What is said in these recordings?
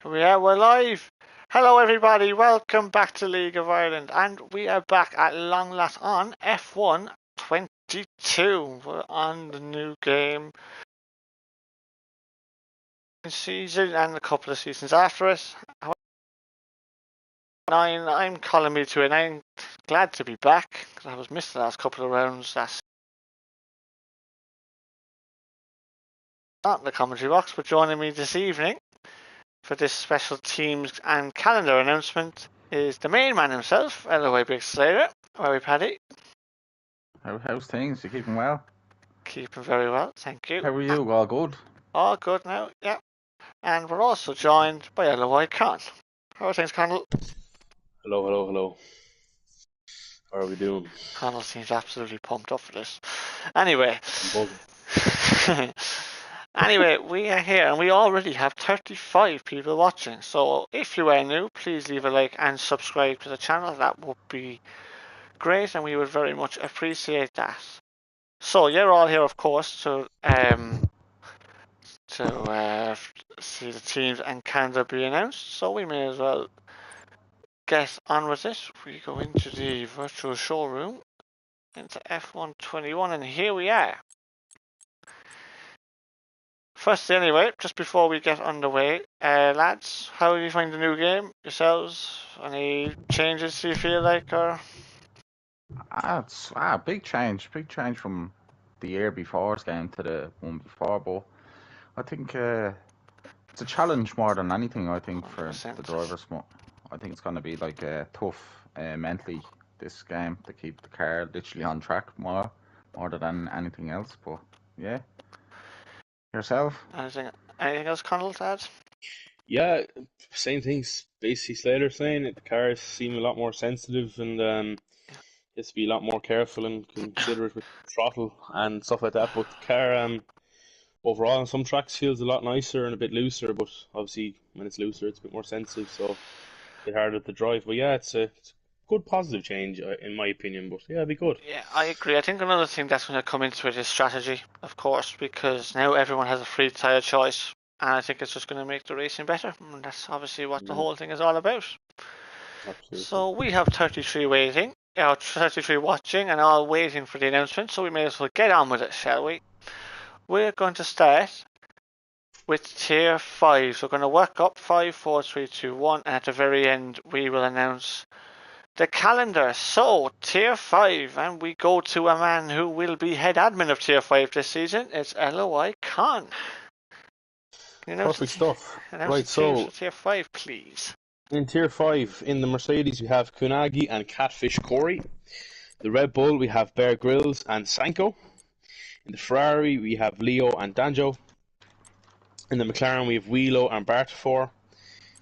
We're live. Hello, everybody. Welcome back to League of Ireland, and we are back at long last on F1 22. We're on the new game season and a couple of seasons after it. I'm Colin Me2, and I'm glad to be back because I was missing the last couple of rounds. That's not in the commentary box, but joining me this evening for this special teams and calendar announcement is the main man himself, LOI Big Slater. How are we, Paddy? How's things? You keeping well? Keeping very well, thank you. How are you? All good? All good now, yeah. And we're also joined by LOI Con. How are things, Connell? Hello. How are we doing? Connell seems absolutely pumped up for this. Anyway. Anyway, we are here and we already have 35 people watching. So if you are new, please leave a like and subscribe to the channel. That would be great and we would very much appreciate that. So you're all here, of course, to see the teams and calendar be announced. So we may as well get on with it. We go into the virtual showroom, into F1 21, and here we are. Firstly, anyway, just before we get underway, lads, how do you find the new game yourselves? Any changes do you feel like, or? It's big change from the year before's game to the one before. But I think it's a challenge more than anything. I think 100%. for the drivers, I think it's going to be like tough mentally this game to keep the car literally on track more than anything else. But yeah, yourself? Anything else, Connell, to add? Yeah, same things. Basically, Slater saying it. The cars seem a lot more sensitive and has to be a lot more careful and considerate with throttle and stuff like that. But the car, overall, on some tracks feels a lot nicer and a bit looser. But obviously, when it's looser, it's a bit more sensitive, so a bit harder to drive. But yeah, it's a good positive change in my opinion. But yeah, it'd be good. Yeah, I agree. I think another thing that's going to come into it is strategy, of course, because now everyone has a free tyre choice, and I think it's just going to make the racing better, and that's obviously what the whole thing is all about. Absolutely. So we have 33 waiting, 33 watching, and all waiting for the announcement, so we may as well get on with it, shall we? We're going to start with tier 5. So we're going to work up 5, 4, 3, 2, 1, and at the very end we will announce the calendar. So tier 5, and we go to a man who will be head admin of tier 5 this season. It's LOI Con. Perfect stuff. Right, so tier 5, please. In tier 5, in the Mercedes we have Kunagi and Catfish Corey. The Red Bull we have Bear Grylls and Sanko. In the Ferrari we have Leo and Danjo. In the McLaren we have Wheelo and Bartafor.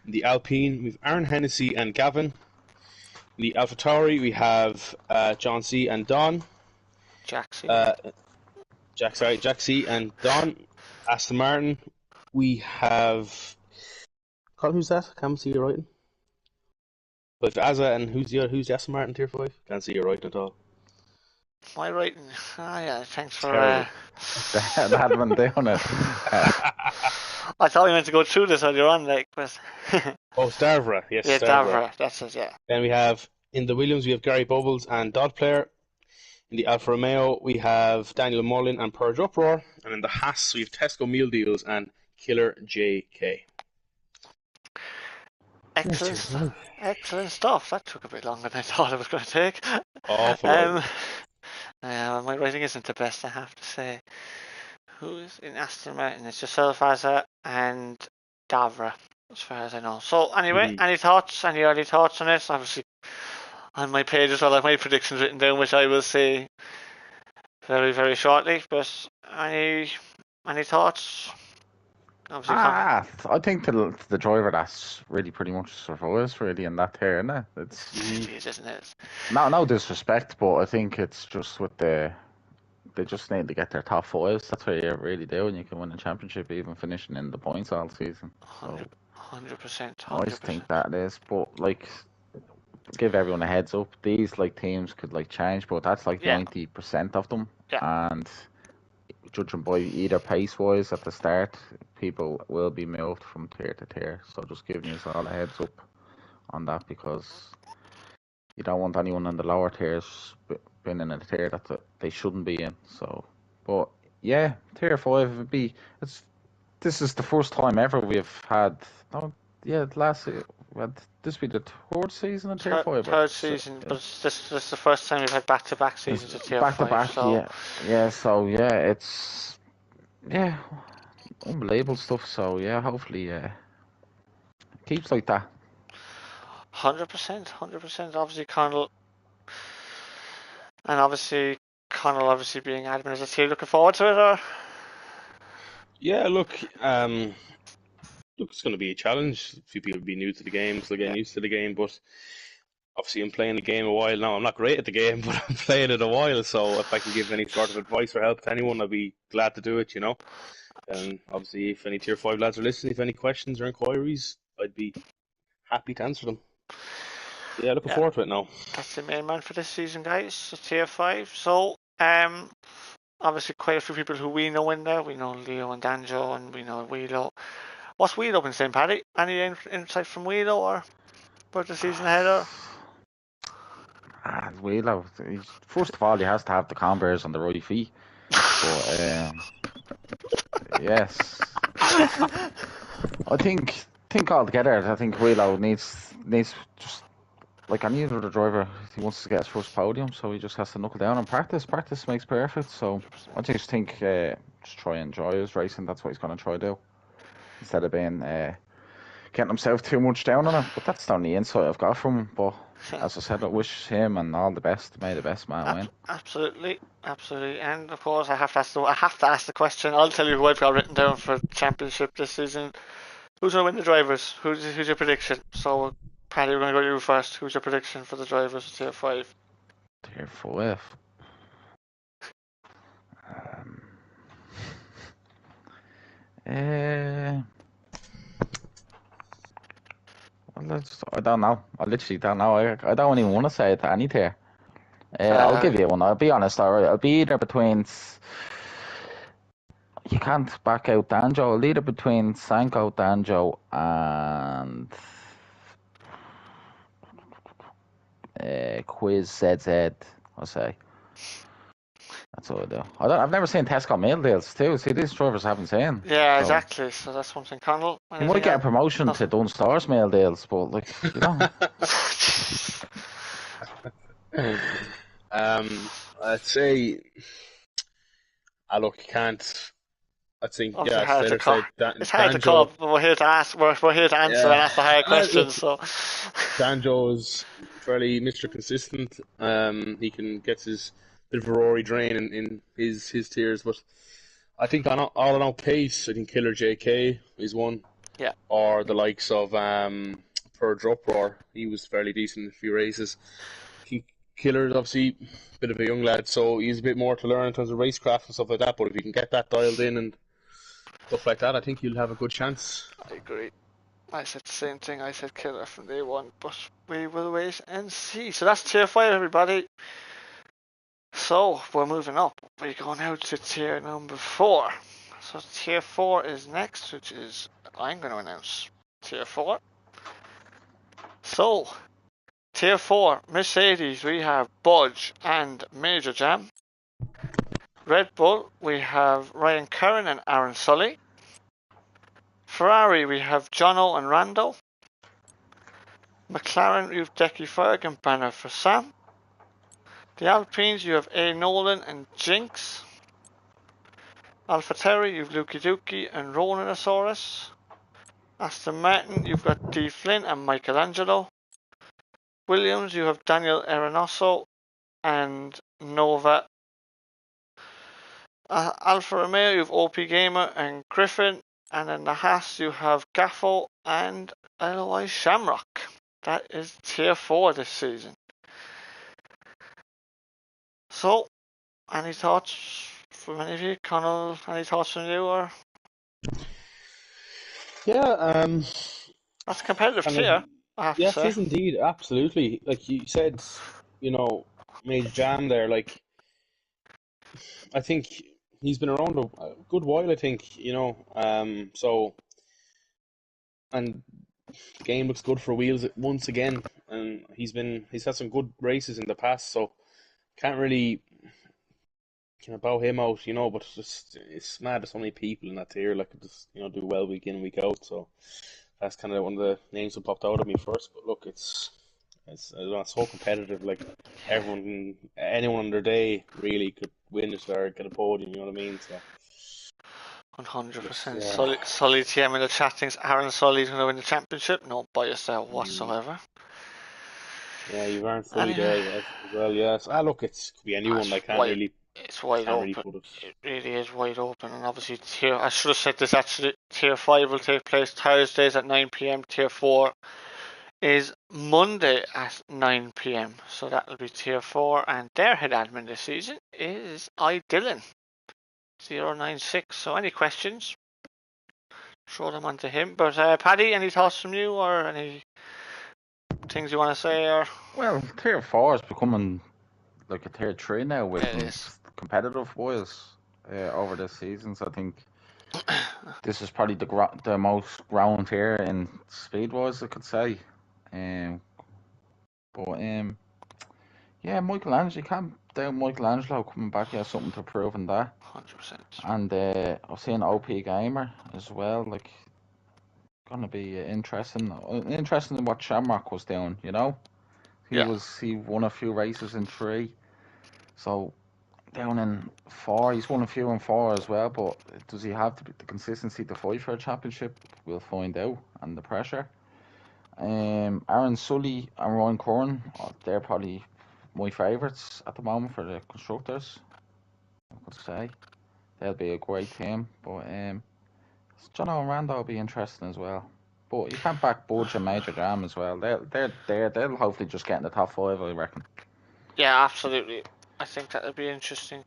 In the Alpine we have Aaron Hennessy and Gavin. In the AlphaTauri we have John C and Don. Jack C and Don. Aston Martin we have... Colin, who's that? Can't see you writing. But Azza and who's the Aston Martin tier 5? Can't see you writing at all. My writing? Yeah, thanks for... That had one down it. I thought we meant to go through this earlier on, like, but... Stavra, yes. Yeah, Stavra, that's it, yeah. Then we have, in the Williams, we have Gary Bubbles and Dodd Player. In the Alfa Romeo, we have Daniel Mullen and Purge Uproar. And in the Haas, we have Tesco Meal Deals and Killer JK. Excellent stuff. That took a bit longer than I thought it was going to take. Awful. My writing isn't the best, I have to say. Who's in Aston Martin? It's yourself, Azza, and Davra, as far as I know. So, anyway, any early thoughts on this? Obviously, on my page as well, I have my predictions written down, which I will say very, very shortly. But any thoughts? I think the driver that's really pretty much survives really in that tier, isn't it? It's isn't it? No disrespect, but I think it's just with they just need to get their top 5s. That's what you really do, and you can win a championship even finishing in the points all season. 100%. I just think that is, but like, give everyone a heads up. These teams could change, but that's 90% of them, and judging by either pace wise at the start, people will be moved from tier to tier. So just giving you all a heads up on that, because you don't want anyone in the lower tiers being in a tier that they shouldn't be in. So, but yeah, tier 5 would be. This is the first time ever we've had. No, yeah, this be the third season of tier 5. Third season, but this is the first time we've had back-to-back seasons of tier 5. Back to back, so. yeah. So yeah, it's unbelievable stuff. So yeah, hopefully keeps like that. 100%. Obviously, Connell, and obviously being admin as a team, looking forward to it, or? Yeah, look, it's going to be a challenge. A few people will be new to the game, still getting used to the game, but obviously I'm playing the game a while now. I'm not great at the game, but I'm playing it a while, so if I can give any sort of advice or help to anyone, I'd be glad to do it, you know. And obviously, if any tier 5 lads are listening, if any questions or inquiries, I'd be happy to answer them. Yeah, looking forward to it now. That's the main man for this season, guys. So tier 5. So, obviously quite a few people who we know in there. We know Leo and Danjo, and we know Wheelo. What's Wheelo been saying, Paddy? Any insight from Wheelo or about the season ahead? Or? Wheelo, first of all, he has to have the Converse on the right feet. But yes, I think altogether, I think Wheelo needs just like any other driver. He wants to get his first podium, so he just has to knuckle down and practice. Practice makes perfect. So I just think just try and enjoy his racing. That's what he's going to try to do, instead of being getting himself too much down on it. But that's the only insight I've got from him. But as I said, I wish him and all the best. May the best man win. Absolutely. And of course, I have to ask the question. I'll tell you who I've got written down for championship this season. Who's going to win the drivers? Who's your prediction? So, Paddy, we're going to go to you first. Who's your prediction for the drivers of tier 5? Tier 5. I don't know. I literally don't know. I don't even want to say it to any tier. I'll give you one. I'll be honest. I'll be either between. You can't back out Danjo. I'll either between Sanko, Danjo, and Quiz ZZ. I'll say. That's what I do. I've never seen Tesco meal deals too. See, these drivers haven't seen. Yeah, exactly. So that's one thing. Connell, you might get a promotion to Dunstars meal deals, but like, you know. I'd say. Look, you can't. I think it's hard to call, but we're here to ask. We're here to answer and ask the hard questions. So Danjo is fairly Mr. Consistent. He can get his bit of a Rory drain in his tiers, but I think all in all pace, I think Killer JK is one. Yeah. Or the likes of Purge Uproar. He was fairly decent in a few races. Killer is obviously a bit of a young lad, so he's a bit more to learn in terms of racecraft and stuff like that. But if you can get that dialed in and stuff like that, I think you'll have a good chance. I agree. I said the same thing. I said Killer from day one, but we will wait and see. So that's tier 5, everybody. So we're moving up. We go now to tier number 4. So tier 4 is next, which is I'm going to announce tier 4. So tier 4, Mercedes, we have Budge and Major Jam. Red Bull, we have Ryan Curran and Aaron Sully. Ferrari, we have Jono and Rando. McLaren, you have Decky Ferg and Banner for Sam. The Alpines, you have A. Nolan and Jinx. AlphaTauri, you have Lukey Dookie and Ronanosaurus. Aston Martin, you've got D. Flynn and Michelangelo. Williams, you have Daniel Arenoso and Nova. Alfa Romeo, you have OP Gamer and Griffin. And in the Haas, you have Gaffo and LOI Shamrock. That is tier 4 this season. So, any thoughts from any of you? Connell, any thoughts from you? Or? Yeah, that's a competitive tier, I have to say. Yes, it is indeed, absolutely. Like you said, Major Jam there, like, I think he's been around a good while, I think. So and the game looks good for Wheels once again, and he's had some good races in the past, so can't really kind of bow him out, But it's mad. There's so many people in that tier like just do well week in week out. So that's kind of one of the names that popped out at me first. But look, it's I don't know, it's so competitive. Like anyone on their day really could win it or get a podium. You know what I mean? So 100%. yeah. Sully TM in the chat thinks Aaron Sully's going to win the championship. No bias there whatsoever. Yeah, you weren't fully there as well. Yes. Look, it could be anyone. I can't really. It's wide Can't really open. put it. It really is wide open, and obviously I should have said this actually. Tier 5 will take place Thursdays at 9 p.m. Tier 4 is Monday at 9 p.m. So that'll be Tier 4, and their head admin this season is Dylan 096. So any questions, throw them onto him. But Paddy, any thoughts from you, or any things you want to say? Or Well, tier 4 is becoming like a tier 3 now with competitive wise over this season. So I think this is probably the most ground tier in speed wise, I could say. Yeah, Michelangelo, you can't doubt Michelangelo coming back. He has something to prove in that. 100%. And I've seen OP Gamer as well. Like, gonna be interesting. Interesting in what Shamrock was doing. He won a few races in 3. So down in 4, he's won a few in 4 as well. But does he have the consistency to fight for a championship? We'll find out. And the pressure. Aaron Sully and Ryan Curran, they're probably my favourites at the moment for the constructors. I could say they'll be a great team, but John and Rando will be interesting as well. But you can't back Budge and Major Jam as well. They'll hopefully just get in the top 5, I reckon. Yeah, absolutely. I think that'll be interesting.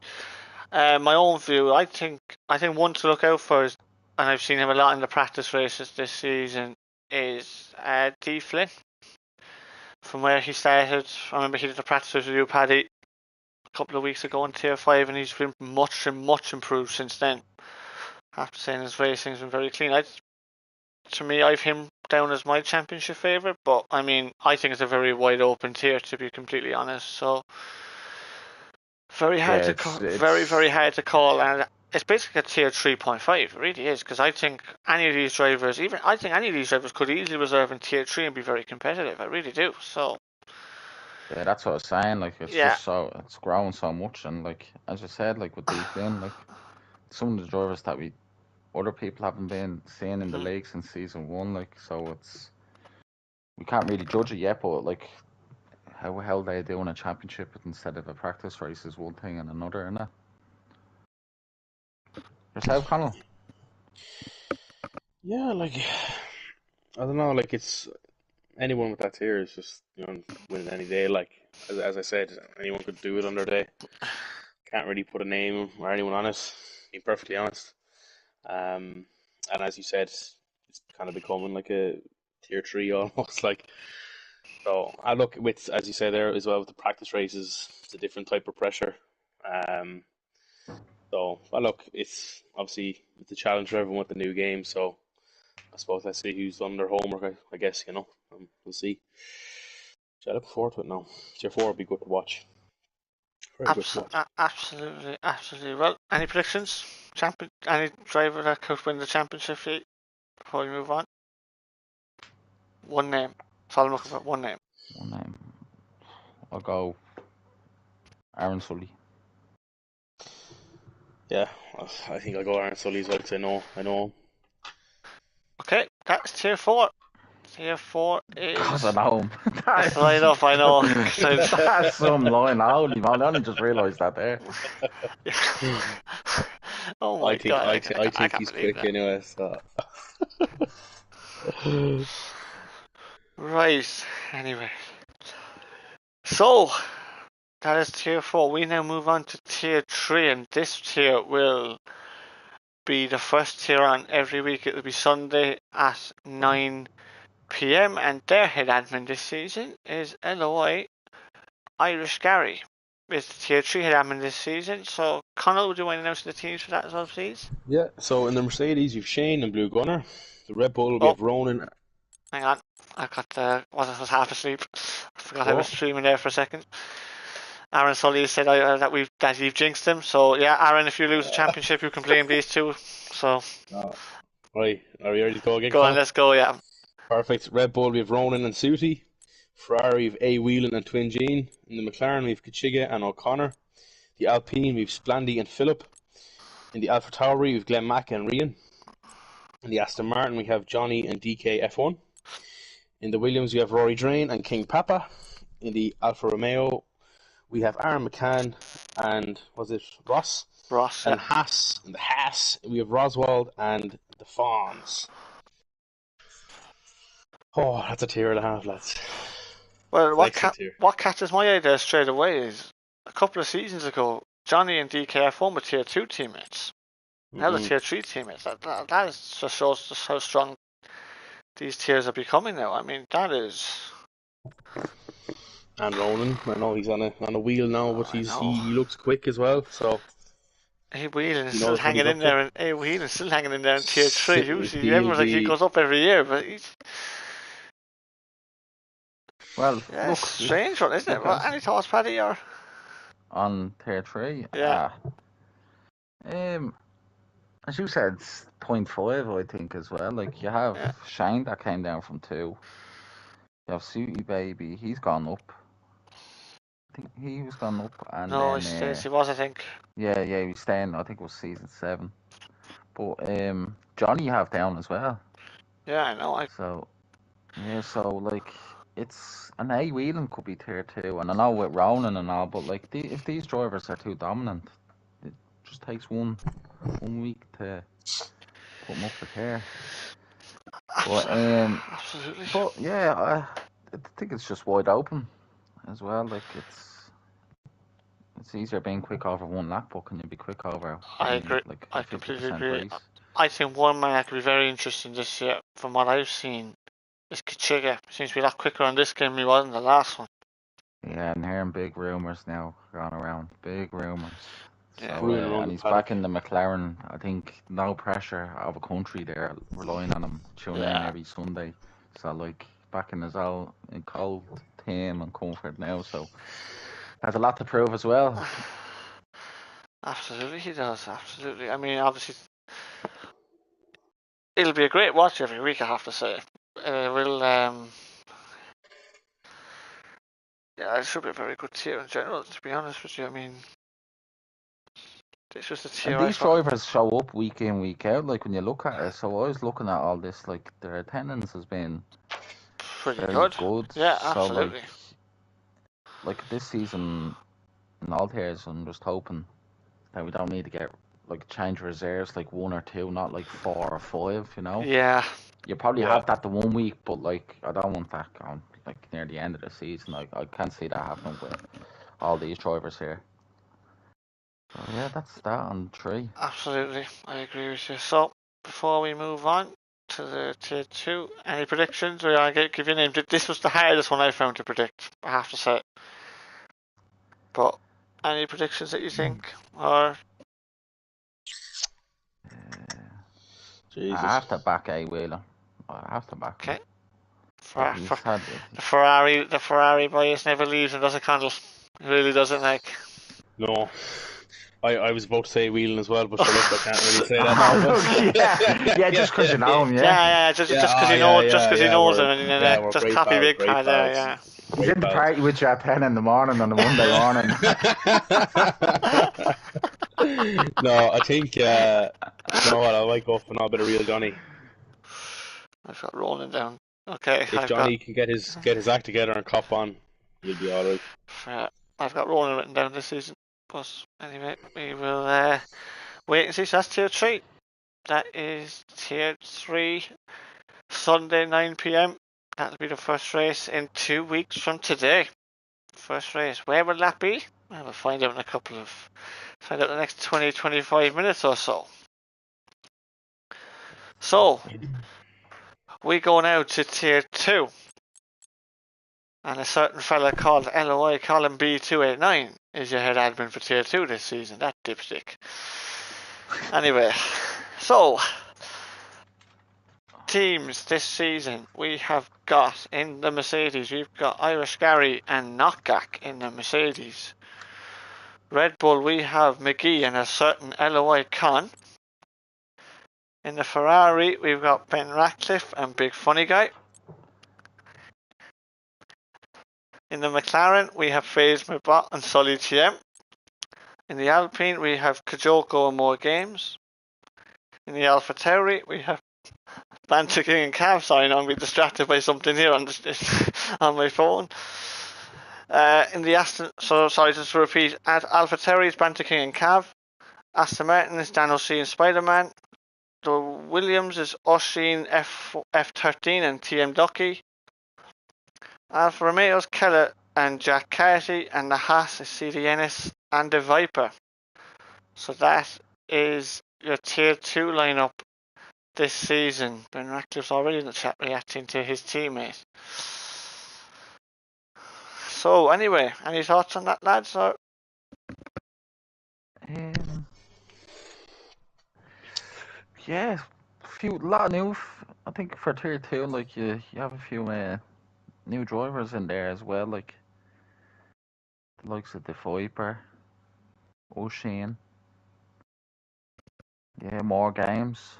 My own view, I think one to look out for is, and I've seen him a lot in the practice races this season, is D Flynn. From where he started, I remember he did the practice race with you, Paddy, a couple of weeks ago in Tier 5, and he's been much improved since then. I have to say, his racing's been very clean. To me, I've him down as my championship favourite, but I mean, I think it's a very wide open tier, to be completely honest. So very hard to call. Very, very hard to call, and it's basically a tier 3.5. It really is, because I think any of these drivers, could easily reserve in tier 3 and be very competitive. I really do. So yeah, that's what I was saying. Like, it's just it's growing so much, and like as I said, like with D Flynn, like some of the drivers that other people haven't been seeing in the league since season 1. Like, so we can't really judge it yet, but like how they do in a championship instead of a practice race is one thing and another, isn't it? Yourself, Connell? Yeah, like I don't know, like it's anyone with that tier is just winning any day. Like as I said, anyone could do it on their day. Can't really put a name or anyone on it. Being perfectly honest. And as you said, it's kind of becoming like a tier 3 almost. Like, so I look with, as you say there as well, with the practice races, it's a different type of pressure. So I look, it's obviously it's a challenge for everyone with the new game. So I suppose let's see who's done their homework. I guess we'll see. So I look forward to it now. Tier 4 will be good to watch. Very good to watch. Absolutely. Well, any predictions? Any driver that could win the championship before we move on? One name. That's all I'm looking for. One name. I'll go Aaron Sully. Yeah, I think I'll go Aaron Sully as well because I know. Okay, that's tier 4. Tier 4 is. Because I know him. That's line up, I know. That's some line. Holy man, I only just realised that there. Oh my god. I think he's quick anyway, so. Right, anyway. So, that is tier 4. We now move on to tier 3, and this tier will be the first tier on every week. It will be Sunday at 9 p.m. and their head admin this season is LOI Irish Gary. with Tier 3 happening this season. So, Connell, would you mind announcing the teams for that as well, please? Yeah. So in the Mercedes, you've Shane and Blue Gunner. The Red Bull, we Oh. have Ronan. Hang on. I was half asleep. I forgot I was Oh. streaming there for a second. Aaron Sully said that you've jinxed him. So yeah, Aaron, if you lose the championship, you can blame these two. So Right, are we ready to go again? go on, Colin? let's go. Yeah. Perfect. Red Bull, we have Ronan and Sooty. Ferrari, we have A. Whelan and Twin Gene. In the McLaren, we have Kachiga and O'Connor. The Alpine, we have Splandy and Phillip. In the Alpha Tauri, we have Glenn Mack and Rian. In the Aston Martin, we have Johnny and DK F1. In the Williams, we have Rory Drain and King Papa. In the Alfa Romeo, we have Aaron McCann and Ross? Ross. And Yeah. in the Haas, we have Roswald and the Fawns. Oh, that's a tier and a half, lads. Well, what tier. catches my eye there straight away is a couple of seasons ago, Johnny and DKF1 were Tier 2 teammates. Now they're Tier 3 teammates. That is just shows just how strong these tiers are becoming now. I mean, that is. And Ronan, I know he's on a wheel now, but he looks quick as well. So A. Whelan is He still knows what hanging he's in up there, and A. Whelan is still hanging in there in Tier 3. He'll Usually, everyone's like he be- goes up every year, but he's Well, yeah, look, strange one, isn't it? look, Well, any thoughts, Paddy? Or on Tier 3. Yeah. As you said, it's 0.5, I think, as well. Like, you have Yeah. Shane that came down from 2. You have Sooty Baby, he's gone up. I think he was gone up, and no, then he was, I think. yeah, he was staying. I think it was season 7. But Johnny you have down as well. Yeah, I know. So like it's an A Whelan could be Tier 2, and I know with Ronan and all, but like if these drivers are too dominant, it just takes one week to put them up the tier. But Absolutely. but yeah, I think it's just wide open as well. Like it's easier being quick over one lap, but can you be quick over? I agree. Like I 50% completely agree. race? I think one man that could be very interesting this year, from what I've seen, is Kachiga. Seems to be a lot quicker on this game than he was in the last one. Yeah, and hearing big rumours now going around. Big rumours. Yeah. So, and he's back in the McLaren. I think no pressure of a country there, relying on him tuning in every Sunday. So like back in his own cold team and comfort now. So has a lot to prove as well. Absolutely, he does. Absolutely. I mean, obviously, it'll be a great watch every week, I have to say. Yeah, it should be a very good tier in general, to be honest with you. I mean, it's just a tier. And these drivers show up week in, week out. Like when you look at it, so I was looking at all this. Like their attendance has been pretty very good. Yeah, absolutely. So like this season in all tiers, I'm just hoping that we don't need to get like change reserves like 1 or 2, not like 4 or 5. You know. Yeah. You probably have that the 1 week, but like I don't want that going like near the end of the season. Like I can't see that happening with all these drivers here. So yeah, that's that on 3. Absolutely, I agree with you. So before we move on to the Tier 2, any predictions? Or I give you a name. This was the hardest one I found to predict, I have to say. But any predictions that you think are? Jesus. I have to back A Wheeler. I have to back him. Okay. The Ferrari bias never leaves him, does it, Condell? It really doesn't, like. No. I was about to say Whelan as well, but sure, look, I can't really say that. Yeah, just because you know him, just because he knows him, and just copy big car there, yeah. He's in the party with you at 10 in the morning on a Monday morning. No, I think, you know what, I might go for a bit of real Johnny. I've got Ronan down. Okay. If Johnny can get his act together and cop on, he'll be alright. I've got Ronan written down this season. But anyway, we will wait and see. So that's Tier 3. That is Tier 3, Sunday 9 PM. That'll be the first race in 2 weeks from today. First race. Where will that be? Well, we'll find out in the next 20-25 minutes or so. So, we go now to Tier 2. And a certain fella called LOI Colin B289 is your head admin for Tier 2 this season. That dipstick. Anyway, so teams this season we have got in the Mercedes. We've got Irish Gary and Knockback in the Mercedes. Red Bull we have McGee and a certain LOI Con. In the Ferrari we've got Ben Ratcliffe and Big Funny Guy. In the McLaren we have FaZe Mabot and Sully TM. In the Alpine we have Kajoko and More Games. In the AlphaTauri we have Banter King and Cav. Sorry, I'm being distracted by something here on on my phone. In the Aston, so sorry, just to repeat, at AlphaTauri is Banter King and Cav. Aston Martin is Dan O'Shea and Spider-Man. The Williams is O'Shea F13 and TM Ducky. Alfa Romeo's Keller and Jack Carty, and the Haas is CD Ennis and the Viper. So that is your Tier 2 lineup this season. Ben Ratcliffe's already in the chat reacting to his teammate. So anyway, any thoughts on that, lads? Or? Yeah, lot of new. I think for Tier 2, like you have a few new drivers in there as well, like the likes of the Viper, O'Shea. Yeah, more games.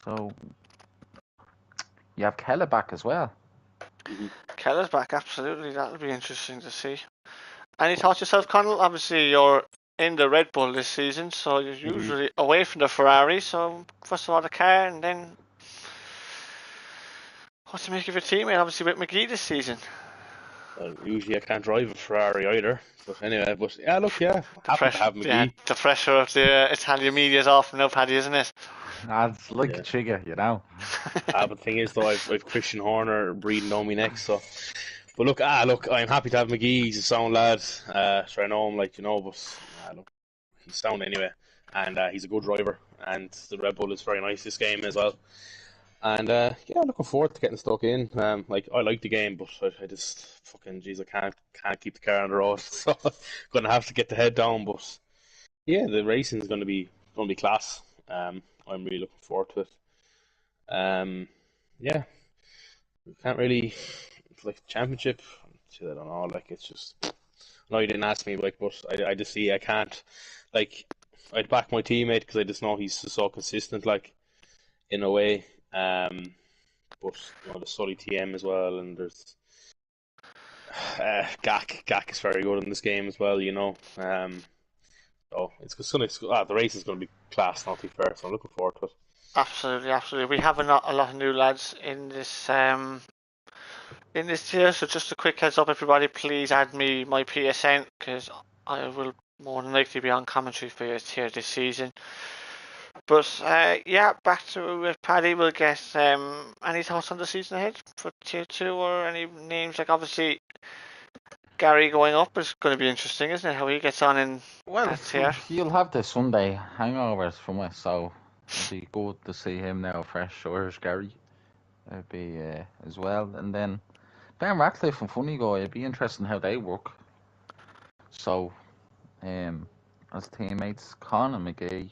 So you have Keller back as well. Keller's back, absolutely. That'll be interesting to see. Any thoughts yourself, Connell? Obviously, you're in the Red Bull this season, so you're usually away from the Ferrari. So first of all, the car, and then what to make of your teammate? Obviously, with McGee this season. Well, usually I can't drive a Ferrari either. But anyway, yeah, look, happy to have McGee. Yeah, the pressure of the Italian media is off now, Paddy, isn't it? It's like a trigger, you know. But the thing is, though, I've Christian Horner breathing down me next, so. But look, I'm happy to have McGee. He's a sound lad. So I know him, but look, he's sound anyway, and he's a good driver. And the Red Bull is very nice this game as well. And looking forward to getting stuck in. I like the game, but I just I can't keep the car on the road, so gonna have to get the head down. But yeah, the racing is gonna be class. I'm really looking forward to it. Yeah, we can't really championship. I don't know. It's just. No, you didn't ask me, but I just see I can't. I'd back my teammate because I just know he's so consistent, in a way. But the Sully TM as well, and there's Gak. Gak is very good in this game as well, So the race is going to be class, not too fair. So I'm looking forward to it. Absolutely. We have a lot of new lads in this tier. So just a quick heads up, everybody. Please add me my PSN because I will more than likely be on commentary for your tier this season. But back to Paddy. We'll get any thoughts on the season ahead for Tier 2 or any names? Obviously, Gary going up is going to be interesting, isn't it? How he gets on in that tier. He'll have the Sunday hangovers from it, so it'll be good to see him now fresh, Irish Gary. It'd be as well. And then Ben Ratcliffe and Funny Guy, it'd be interesting how they work. So, as teammates, Con and McGee.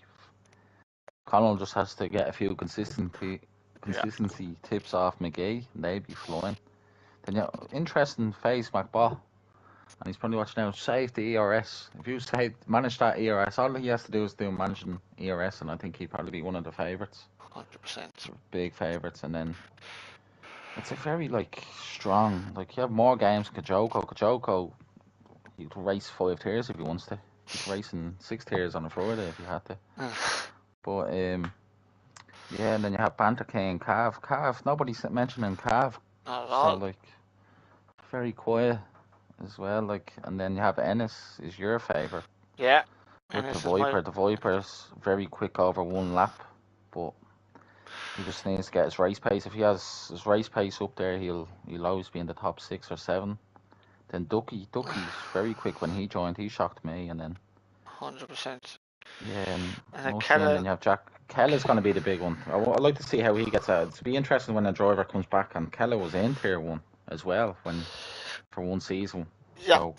Connell just has to get a few consistency tips off McGee, and they'd be flying. Then interesting FaZe Mabot, and he's probably watching now. Save the ERS. If you manage that ERS, all he has to do is managing ERS, and I think he'd probably be one of the favourites. 100%. Big favourites, and then it's a very strong. You have more games. Kajoko, he could race 5 tiers if he wants to. He's racing 6 tiers on a Friday if he had to. But and then you have Banter King and Cav. Cav, nobody's mentioning Cav. Not at all. So very quiet as well. And then you have Ennis is your favourite. Yeah. With the Viper. The Viper's very quick over 1 lap, but he just needs to get his race pace. If he has his race pace up there, he'll always be in the top 6 or 7. Then Ducky's very quick when he joined. He shocked me, and then 100%. Yeah, and then you have Jack. Keller's going to be the big one. I'd like to see how he gets out. It'll be interesting when a driver comes back, and Keller was in Tier 1 as well for one season. Yeah. So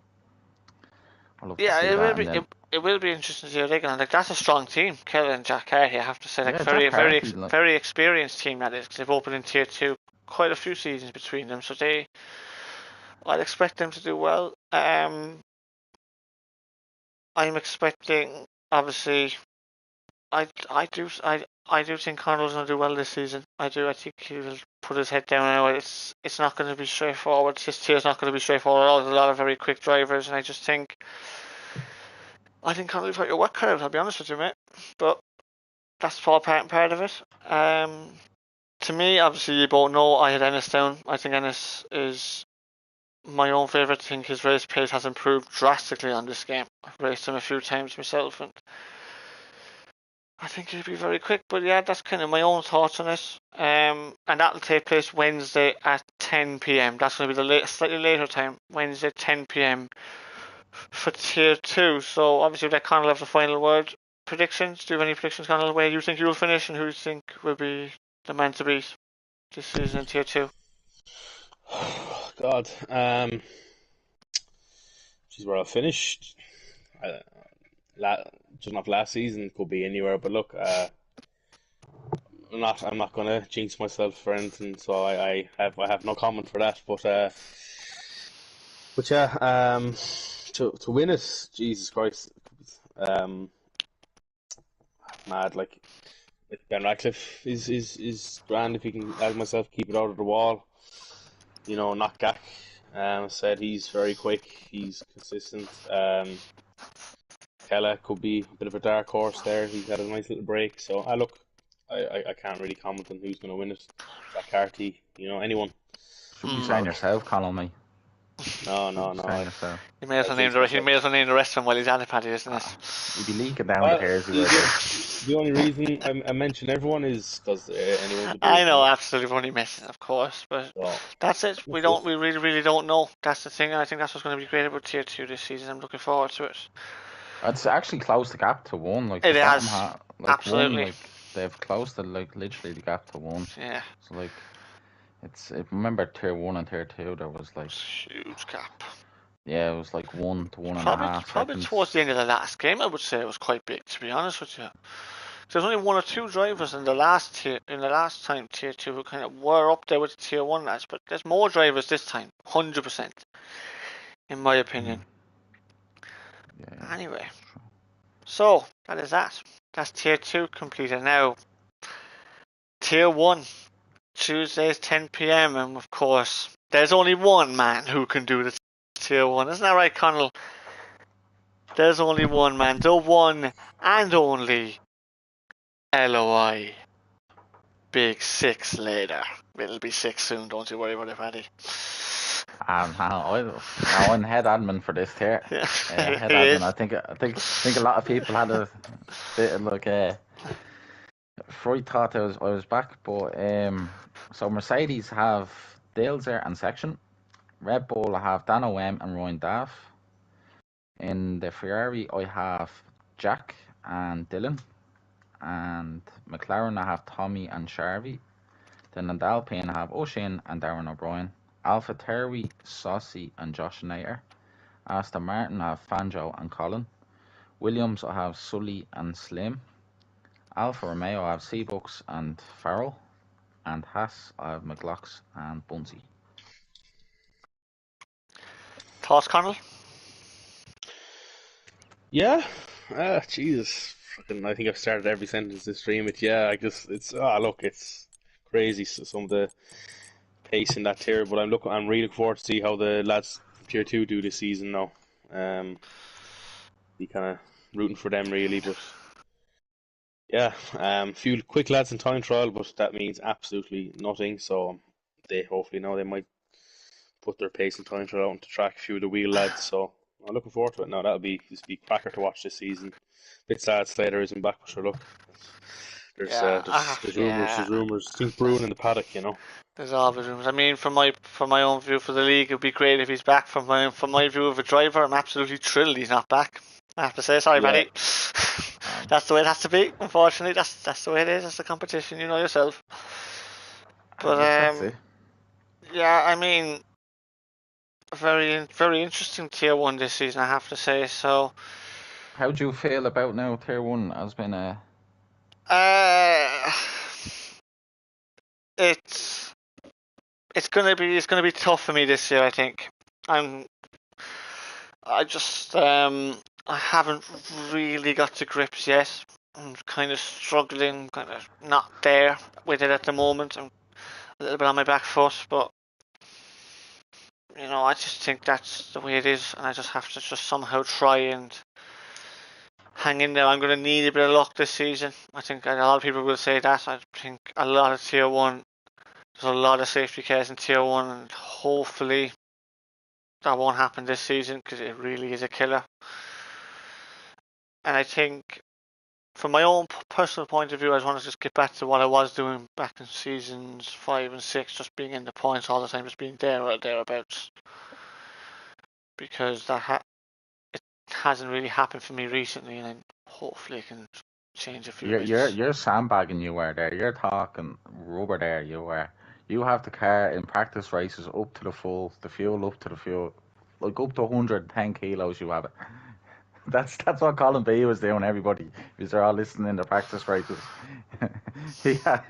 I'd love to Yeah, see it will that. be And then it will be interesting to see how they get on. Like that's a strong team, Kelly and Jack Carty. I have to say, like yeah, very Jack very Carty, like, very experienced team that is. 'Cause they've opened in tier 2 quite a few seasons between them, so I'd expect them to do well. I'm expecting obviously I do think Connell's going to do well this season. I do. I think he will put his head down. I know it's not going to be straightforward. His tier's not going to be straightforward. There's a lot of very quick drivers, and I think Connell's got your work cut out. I'll be honest with you, mate. But that's all part of it. To me, obviously, you both know I had Ennis down. I think Ennis is my own favourite. I think his race pace has improved drastically on this game. I've raced him a few times myself, and I think he'll be very quick. But yeah, that's kind of my own thoughts on it. And that'll take place Wednesday at 10 p.m. That's going to be the slightly later time, Wednesday 10 p.m. for tier 2. So obviously, let Connell have the final word. Predictions? Do you have any predictions, Connell? Where you think you'll finish, and who you think will be the man to beat this season in tier 2? God, geez, where I finished. Uh, just not last season, could be anywhere. But look, I'm not gonna jinx myself for anything, so I have no comment for that. But yeah, to win it, Jesus Christ, um, mad like Ben Ratcliffe is grand if he can, as myself, keep it out of the wall. You know, not Gak. Said he's very quick, he's consistent. Kella could be a bit of a dark horse there. He's had a nice little break. So I can't really comment on who's going to win it. Jack Carty, anyone. should be saying yourself, Colin, mate. No, Should be saying I, yourself. He may as well I name jinxed the rest of them while he's at it, Paddy, isn't it? You'd be leaking down the Well, hairs you the, were there. the only reason I mention everyone is because anyone could do I it. know, absolutely, we're only messing, of course, but So that's it. We that's it. really, really don't know. That's the thing, and I think that's what's going to be great about tier 2 this season. I'm looking forward to it. It's actually closed the gap to one. Like It the bottom has, half, like one, absolutely. like they've closed it, like literally the gap to one. Yeah, So like, I remember tier 1 and tier 2. There was like, it's a huge gap. yeah, it was like 1 to one and a Probably, half probably seconds. towards the end of the last game, I would say it was quite big. To be honest with you, there's only one or two drivers in the last time tier 2 who kind of were up there with the tier 1 lads, but there's more drivers this time, 100%, in my opinion. Yeah. Anyway, so that is that. That's tier 2 completed. Now, tier 1, Tuesdays 10 p.m. and of course, there's only one man who can do the tier 1. Isn't that right, Connell? There's only one man, the one and only LOI. Big 6 later. It'll be 6 soon, don't you worry about it, Paddy. I'm head admin for this tier. Yeah, Head it admin. is. I think a lot of people had a bit of like fright thought I was back, but so Mercedes have Dalezer and Section. Red Bull I have Dan OM and Ryan Daff. In the Ferrari I have Jack and Dylan, and McLaren I have Tommy and Sharvey. Then in the Alpine I have O'Shane and Darren O'Brien. Alpha Terry, Saucy and Josh Nader. Aston Martin I have Fanjo and Colin. Williams I have Sully and Slim. Alfa Romeo I have Seabucks and Farrell. And Haas I have McLox and Bunsey. Thoughts, Connell? Yeah, Jesus, I think I've started every sentence to stream it. Yeah, look, it's crazy some of the pace in that tier, but I'm really looking forward to see how the lads from tier 2 do this season now. Be kind of rooting for them really, but yeah, few quick lads in time trial, but that means absolutely nothing. So they hopefully now they might put their pace and time trial out into track. A few of the wheel lads, so I'm looking forward to it. Now that'll be cracker to watch this season. Bit sad Slater isn't back, but sure, look, there's rumors, things brewing in the paddock, There's always rumours. I mean, from my own view for the league, it'd be great if he's back. From my view of a driver, I'm absolutely thrilled he's not back. I have to say, sorry, Yeah. Paddy. That's the way it has to be. Unfortunately, that's the way it is. It's the competition, you know yourself. But That's it. yeah, I mean, very interesting tier 1 this season, I have to say. So, How do you feel about now tier 1 has been a... it's gonna be tough for me this year, I think. I haven't really got to grips yet. I'm kind of struggling, kind of not there with it at the moment. I'm a little bit on my back foot, but I just think that's the way it is, and I just have to just somehow try and hang in there. I'm going to need a bit of luck this season. I think a lot of people will say that. I think a lot of tier 1, there's a lot of safety cars in tier 1, and hopefully that won't happen this season, because it really is a killer. And I think, from my own personal point of view, I just want to just get back to what I was doing back in seasons 5 and 6, just being in the points all the time, just being there or thereabouts. Because it hasn't really happened for me recently, and hopefully it can change a few bits. You're sandbagging, you are there. You're talking rubber there, you are. You have the car in practice races up to the full, the fuel up to the fuel, like up to 110 kilos you have it. That's what Colin B was doing, everybody. Because they're all listening in the practice races. Yeah,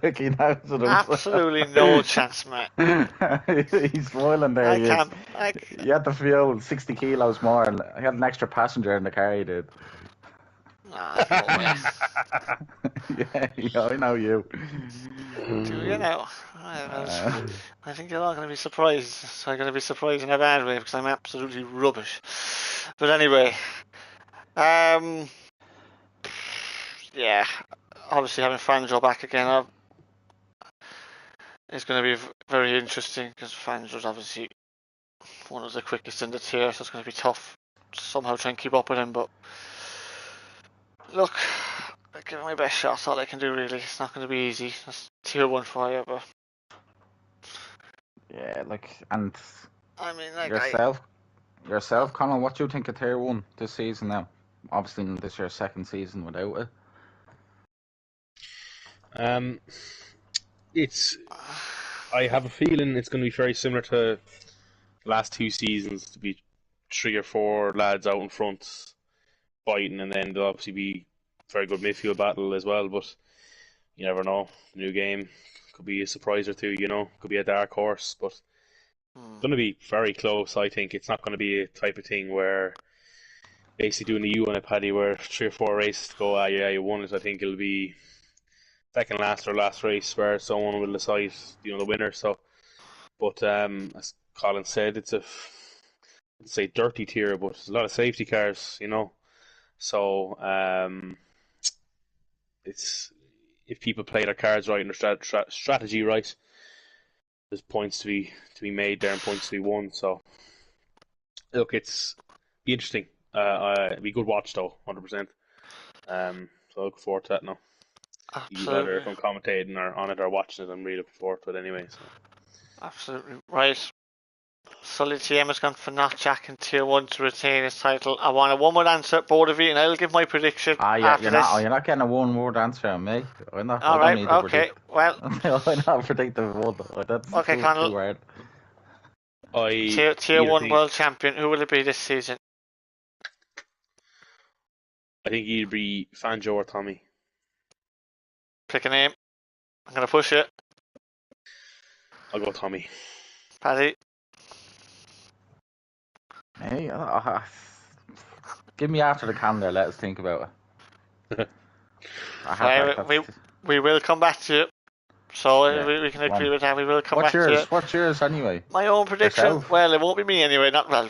look, he knows it. Absolutely no chance, mate. He's smiling there. I can't. He had the fuel 60 kilos more, and he had an extra passenger in the car, he did. Nah, no way. Yeah, I know you. Do you know? I think you're all going to be surprised. So I'm going to be surprised in a bad way, because I'm absolutely rubbish. But anyway, yeah, obviously having Fangio back again is going to be very interesting, because Fangio's obviously one of the quickest in the tier, so it's going to be tough to somehow try and keep up with him. But look, I give it my best shot. That's all I can do, really. It's not going to be easy. That's tier 1 for you, but yeah, and I mean, yourself, Colin, what do you think of tier 1 this season now? Obviously, this is your second season without it. I have a feeling it's going to be very similar to last 2 seasons, to be 3 or 4 lads out in front fighting, and then there'll obviously be very good midfield battle as well. But you never know. New game could be a surprise or two. Could be a dark horse, but it's going to be very close. I think it's not going to be a type of thing where basically doing the U on a paddy where 3 or 4 races go, yeah, you won it. I think it'll be second last or last race where someone will decide, the winner. So, but as Colin said, it's a dirty tier, but there's a lot of safety cars, So it's, if people play their cards right and their strategy right, there's points to be made there and points to be won. So look, it's be interesting. It'll be a good watch though, 100%. So I look forward to that now. absolutely. Either if I'm commentating or on it or watching it, I'm really looking forward to it anyway. So. Absolutely right. Sully TM has gone for not Jack in tier 1 to retain his title. I want a one-word answer, both of you, and I'll give my prediction after this. You're not getting a one-word answer on me. I'm not. All right, okay. Predict. Well, I'm not predicting one. That's okay, Connell. too hard. Tier 1 world champion. Who will it be this season? I think he'd be Fangio or Tommy. Pick a name. I'm gonna push it. I'll go Tommy. Paddy. Hey, give me after the calendar. Let us think about it. We will come back to it. So yeah, we can agree with that. We will come back to it. What's yours anyway? My own prediction? Yourself? Well, it won't be me anyway. Not well.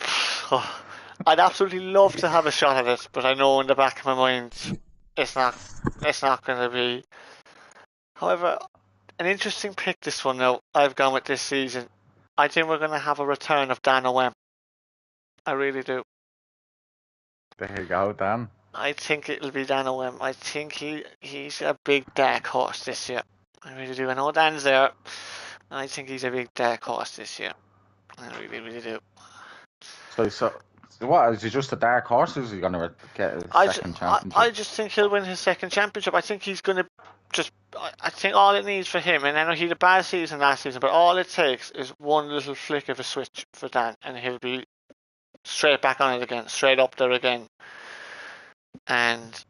I'd absolutely love to have a shot at it, but I know in the back of my mind it's not going to be. However, an interesting pick this one now. I've gone with this season. I think we're going to have a return of Dan O'Wem. I really do. There you go, Dan. I think it'll be Dan O'Wem. I think he's a big dark horse this year. I really do. I know Dan's there. I think he's a big dark horse this year. I really, really do. So what? Is he just a dark horse? Or is he going to get his second championship? I just think he'll win his second championship. I think he's going to just I think all it needs for him, and I know he had a bad season last season, but all it takes is one little flick of a switch for Dan, and he'll be straight back on it again, straight up there again. And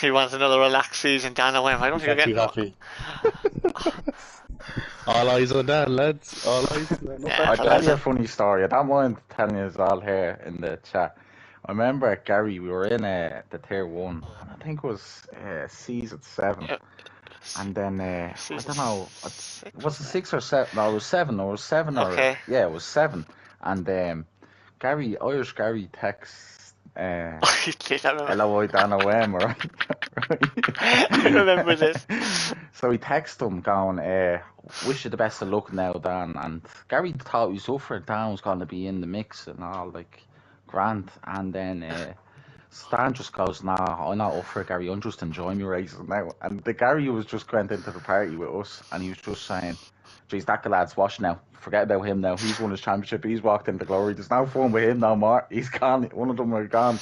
he wants another relaxed season, Dan O'Wem. I don't think Not you're too getting. happy. All eyes on that, lads. All eyes. No Yeah, I'll pressure. tell you a funny story. I don't mind telling you all here in the chat. I remember at Gary, we were in the tier 1, and I think it was season 7. Yeah. And then, I Season don't know, six, was it wasn't 6 or 7? No, it was 7. Or it was 7 or. Okay. Yeah, it was 7. And Irish Gary texts. You did, I remember. LOI Dan OM, right? I remember this. So he texted him going, wish you the best of luck now, Dan. And Gary thought he was up for it. Dan was going to be in the mix and all, like, grand. And then Stan just goes, nah, I'm not up for it, Gary. I'm just enjoying my races now. And the Gary was just went into the party with us, and he was just saying, geez, that lad's washed now. Forget about him now. He's won his championship. He's walked into glory. There's no fun with him no more. He's gone. One of them are gone.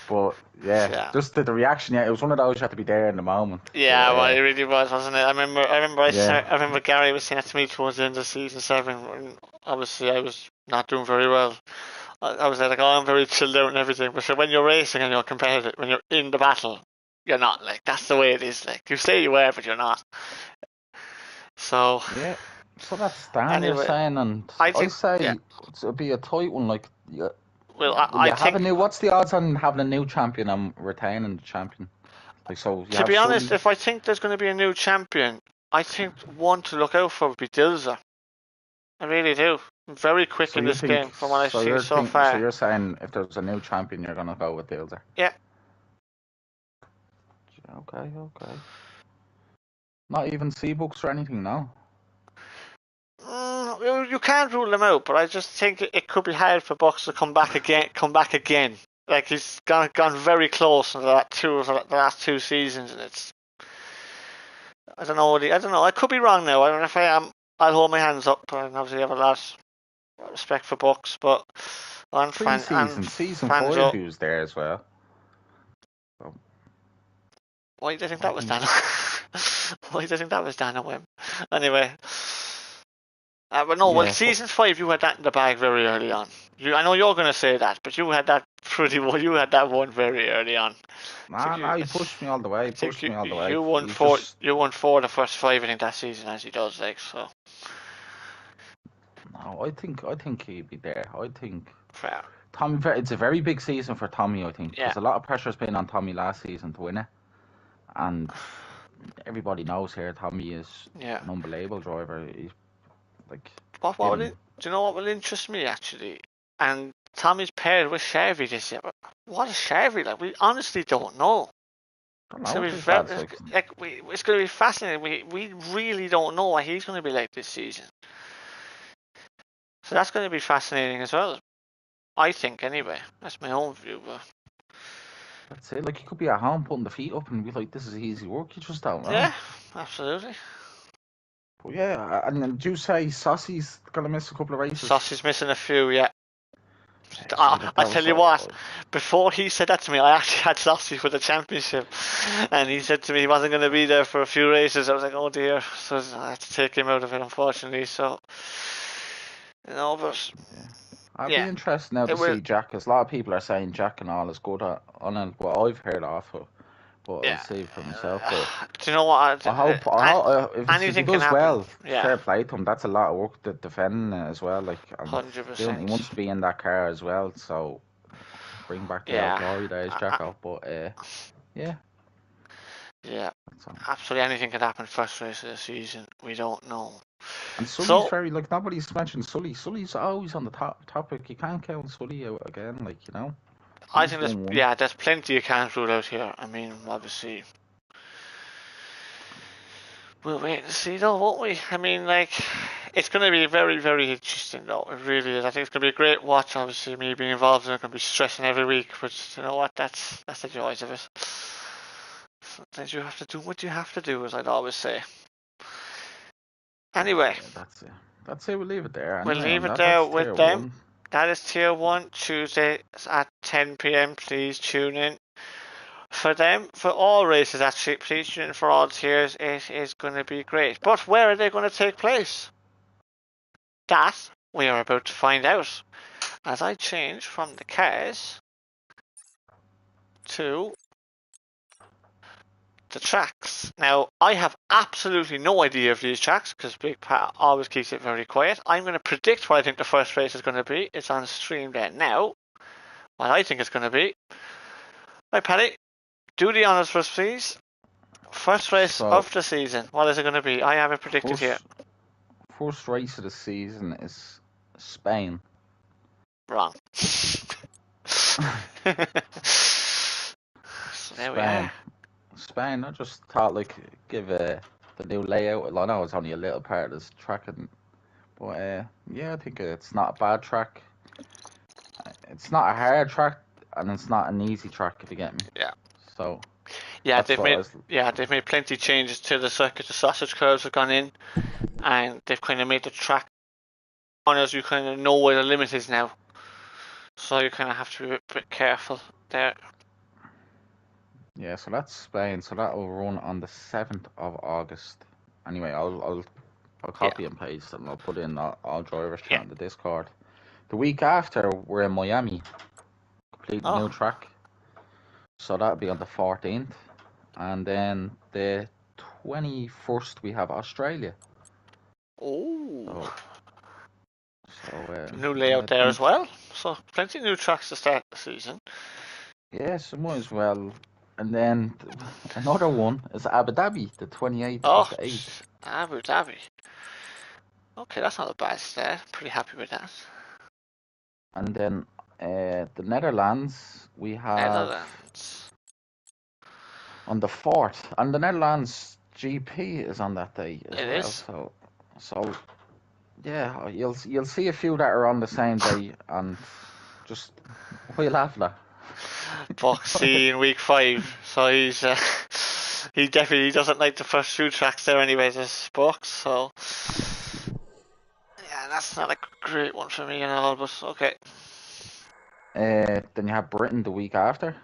But yeah. Just the reaction. Yeah, it was one of those you had to be there in the moment. Yeah, but, well, it really was, wasn't it? I remember Gary was saying that to me towards the end of season 7. When obviously, I was not doing very well. I was like, oh, I'm very chilled out and everything. But so when you're racing and you're competitive, when you're in the battle, you're not. Like, that's the way it is. Like, you say you were, but you're not. So yeah. So that's Dan you're saying, and I say it'll be a tight one. Like, well, I think. What's the odds on having a new champion and retaining the champion? Like, so to be honest, if I think there's going to be a new champion, I think one to look out for would be Dilzer. I really do. Very quick in this game from what I've seen so far. So you're saying if there's a new champion, you're going to go with Dilzer? Yeah. Okay. Not even C-Books or anything, no? You can't rule them out, but I just think it could be hard for Bucks to come back again. Like, he's gone very close in the last 2 seasons, and it's. I don't know. I could be wrong now. I don't know if I am. I'll hold my hands up, and obviously have a lot of respect for Bucks, but on season 4 he was there as well. So. Why do you think that was Dan? Why do you think that was Dan O'Wem? Anyway. But no, well, season 5 you had that in the bag very early on. I know you're going to say that, but you had that You had that one very early on. Nah, he pushed me all the way. You won 4. You won 4 of the first 5, I think, that season, as he does, like so. No, I think he'd be there. I think. Fair. Tommy, it's a very big season for Tommy. I think because a lot of pressure has been on Tommy last season to win it, and everybody knows here Tommy is an unbelievable driver. He's like. Do you know what will interest me actually? And Tommy's paired with Sharvey this year. But what is Sharvey like? We honestly don't know. It's going to be fascinating. We really don't know what he's going to be like this season. So that's going to be fascinating as well. I think, anyway. That's my own view. But that's it. Like, he could be at home putting the feet up and be like, this is easy work. You just don't know. Yeah, absolutely. But yeah, and do you say Saucy's going to miss a couple of races? Saucy's missing a few, yeah. I tell you what, before he said that to me, I actually had Saucy for the championship, and he said to me he wasn't going to be there for a few races. I was like, oh dear, so I had to take him out of it, unfortunately. So, but I'd be interested now to see Jack, because a lot of people are saying Jack and all is good on it. Well, I've heard of it, but I'll see for myself. But do you know what? I hope if he does well, yeah. Fair play to him. That's a lot of work to defend as well. Like 100%. He wants to be in that car as well, so bring back the glory days, Jacko. But yeah. Yeah, absolutely anything can happen first race of the season. We don't know. And Sully's very, like, nobody's mentioned Sully. Sully's always on the topic. You can't count Sully out again, like, you know. I think there's plenty you can't rule out here. I mean, obviously, we'll wait and see though, won't we? I mean, like, it's going to be very, very interesting though. It really is. I think it's going to be a great watch. Obviously, me being involved in it, going to be stressing every week, but you know what? That's the joys of it. Sometimes you have to do what you have to do, as I'd always say. Anyway. Yeah, that's it. We'll leave it there. We'll leave it there with them. That is Tier 1, Tuesday at 10 p.m. Please tune in. for them, for all races actually, please for all tiers, it is going to be great. But where are they going to take place? That we are about to find out as I change from the cars to the tracks. Now, I have absolutely no idea of these tracks because Big Pat always keeps it very quiet. I'm going to predict what I think the first race is going to be. It's on stream there now. What I think it's going to be. Right, Paddy, do the honours for us, please. First race of the season. What is it going to be? I have it predicted here. First race of the season is Spain. Wrong. So there we are. Spain. I just thought like give the new layout. I know it's only a little part of this track, but yeah, I think it's not a bad track. It's not a hard track, and it's not an easy track if you get me. Yeah. So. Yeah, they've made plenty of changes to the circuit. The sausage curves have gone in, and they've kind of made the track corners. You kind of know where the limit is now, so you kind of have to be a bit careful there. Yeah, so that's Spain. So that will run on the 7th of August. Anyway, I'll copy and paste and I'll put in all drivers chat in the Discord. The week after, we're in Miami, completely new track. So that'll be on the 14th. And then the 21st, we have Australia. Oh. So new layout there as well. So plenty of new tracks to start the season. Yes, might as well. And then another one is Abu Dhabi, the 28th of the 8th. Abu Dhabi. Okay, that's not a bad start. Pretty happy with that. And then the Netherlands, we have on the 4th. And the Netherlands GP is on that day as well. So yeah, you'll see a few that are on the same day, and just we'll have that. Boxy in week 5, so he's he definitely doesn't like the first few tracks there anyways, this box, so yeah, that's not a great one for me and all, but okay. Then you have Britain the week after,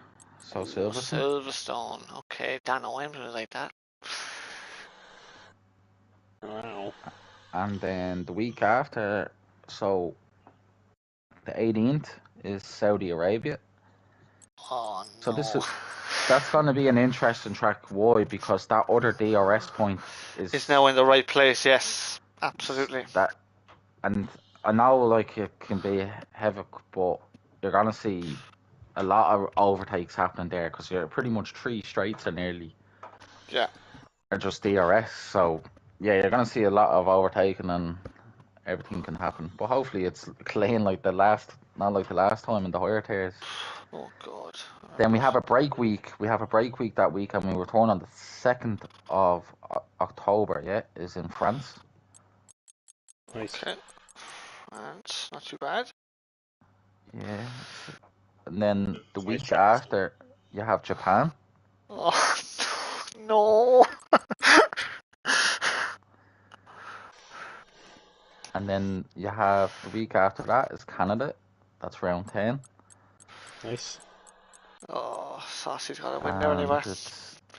so Silverstone, okay, don't know I'm gonna like that. Wow. And then the week after, so the 18th is Saudi Arabia. Oh So no. that's going to be an interesting track. Why? Because that other DRS point is now in the right place. Yes, absolutely. And I know like it can be havoc, but you're going to see a lot of overtakes happening there because you're pretty much 3 straights are nearly. Yeah. Are just DRS. So yeah, you're going to see a lot of overtaking and everything can happen. But hopefully it's clean not like the last time in the higher tiers. Oh God. Then we have a break week. That week, and we return on the 2nd of October. Yeah, is in France. Nice. Okay. France, not too bad. Yeah. And then the week after, you have Japan. Oh no. And then you have the week after that is Canada. That's round 10. Nice. Oh, Saucy's got a win there anyway.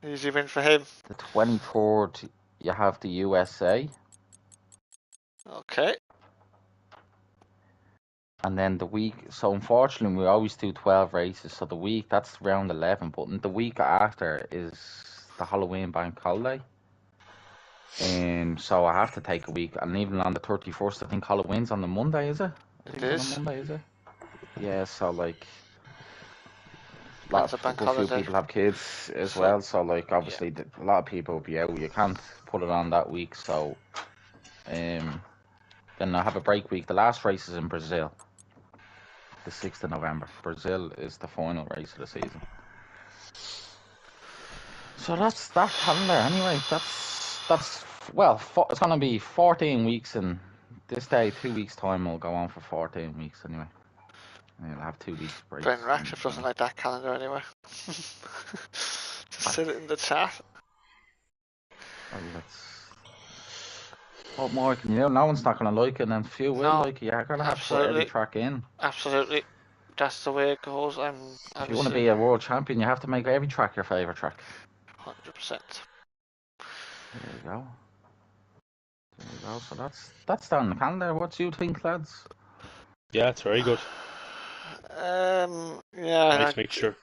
Easy win for him. The 23rd, you have the USA. Okay. And then the week, so unfortunately we always do 12 races, so the week, that's round 11, but the week after is the Halloween bank holiday. So I have to take a week, and even on the 31st, I think Halloween's on the Monday, is it? It is. On Monday, is it? Yeah, so like, a few people have kids as well, so like obviously a lot of people will be out. You can't put it on that week, so then I have a break week. The last race is in Brazil, the 6th of November. Brazil is the final race of the season. So that's that calendar anyway. That's well, it's gonna be 14 weeks, and this day 2 weeks time will go on for 14 weeks anyway. And you'll have 2 weeks break. Ben Ratcliffe doesn't like that calendar anyway. Just sit it in the chat. Well, what more can you do? No one's not going to like it, and few will like it. You're going to have to put every track in. Absolutely. that's the way it goes. I'm If you want to obviously be a world champion, you have to make every track your favourite track. 100%. There you go. There you go. So that's down the calendar. What do you think, lads? Yeah, it's very good. Yeah, Nice mixture.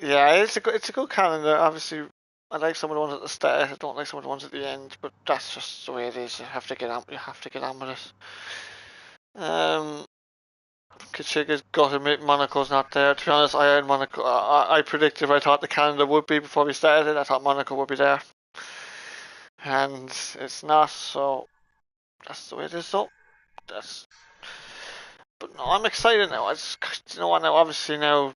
yeah, it's a good calendar. Obviously, I like some of the ones at the start. I don't like some of the ones at the end, but that's just the way it is. You have to get on. You have to get on with it. Kachiga's got to admit Monaco's not there. To be honest, I had Monaco. I predicted I thought the calendar would be before we started. I thought Monaco would be there, and it's not. So that's the way it is. So that's. But no, I'm excited now. I just, you know what? Now, obviously now,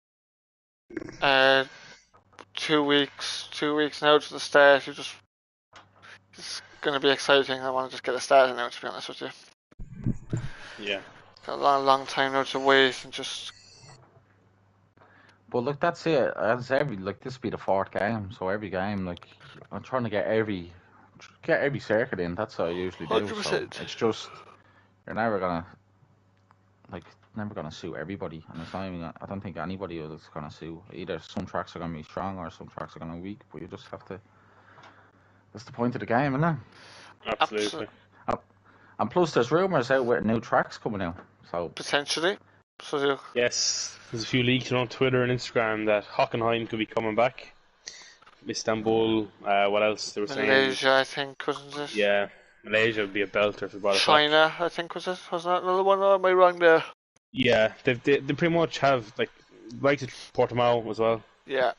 2 weeks now to the start. It's going to be exciting. I want to just get it started now. To be honest with you, Yeah. got a long time now to wait and just. But look, that's it. As this will be the fourth game, so every game, like, I'm trying to get every circuit in. That's what I usually do. So 100%. it's just you're never gonna suit everybody, and it's not even. I don't think anybody is gonna suit. Either some tracks are gonna be strong or some tracks are gonna be weak. But you just have to. That's the point of the game, isn't it? Absolutely. And plus, there's rumours out with new tracks coming out. So Potentially. So Yes, there's a few leaks on Twitter and Instagram that Hockenheim could be coming back. Istanbul, what else they were saying? Malaysia, I think, wasn't it? Yeah, Malaysia would be a belter if they brought it back. China, I think, was it? Was that another one? Or am I wrong there? Yeah, they pretty much have like Portimao as well. Yeah.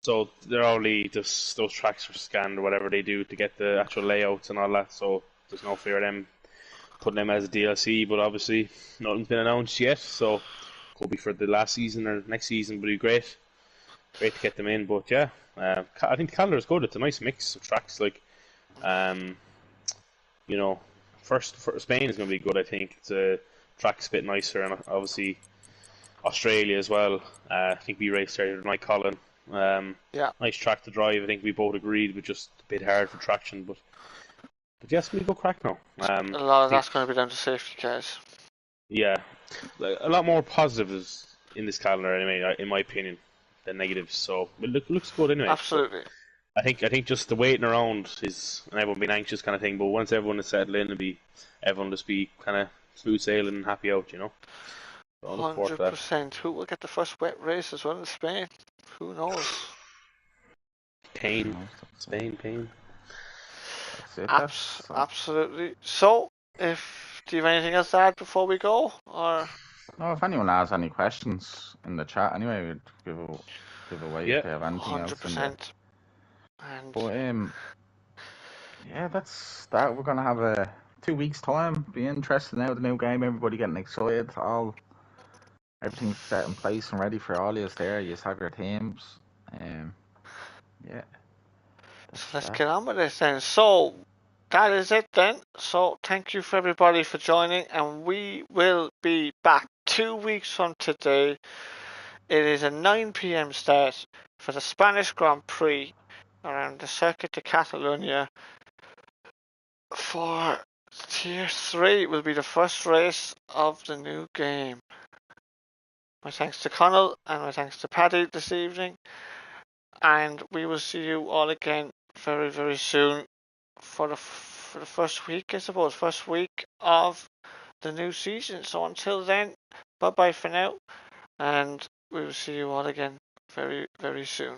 So they're only just those tracks are scanned or whatever they do to get the actual layouts and all that. So there's no fear of them putting them as a DLC. But obviously nothing's been announced yet. So could be for the last season or next season. Would be great. Great to get them in. But yeah, I think the calendar is good. It's a nice mix of tracks. Like, you know, first for Spain is going to be good. I think it's a track's a bit nicer, and obviously Australia as well. I think we raced there tonight, Colin. Yeah. Nice track to drive. I think we both agreed, but just a bit hard for traction. But yes, we go crack now. A lot of that's going to be down to safety cars. Yeah, a lot more positives in this calendar anyway, in my opinion, than negatives. So it looks good anyway. Absolutely. I think just the waiting around is and everyone being anxious kind of thing. But once everyone is settled in, everyone just be kind of smooth sailing and happy out, you know. So I look forward to that. 100%. Who will get the first wet race as well in Spain? Who knows? Pain, Spain, pain. That's it. Absolutely. So, do you have anything else to add before we go, or? No, if anyone has any questions in the chat, anyway, we'd give away Yeah, if they have anything else. 100%. And But yeah, that's that. We're gonna have a 2 weeks time. Be interested now with the new game. Everybody getting excited. Everything's set in place and ready for all you there. You have your teams. Yeah. so let's get on with this then. So that is it then. So thank you for everybody for joining, and we will be back 2 weeks from today. It is a 9 p.m. start for the Spanish Grand Prix around the Circuit de Catalunya. For Tier 3 will be the first race of the new game. My thanks to Connell and my thanks to Paddy this evening. And we will see you all again very, very soon for the first week, I suppose. First week of the new season. So until then, bye-bye for now. And we will see you all again very, very soon.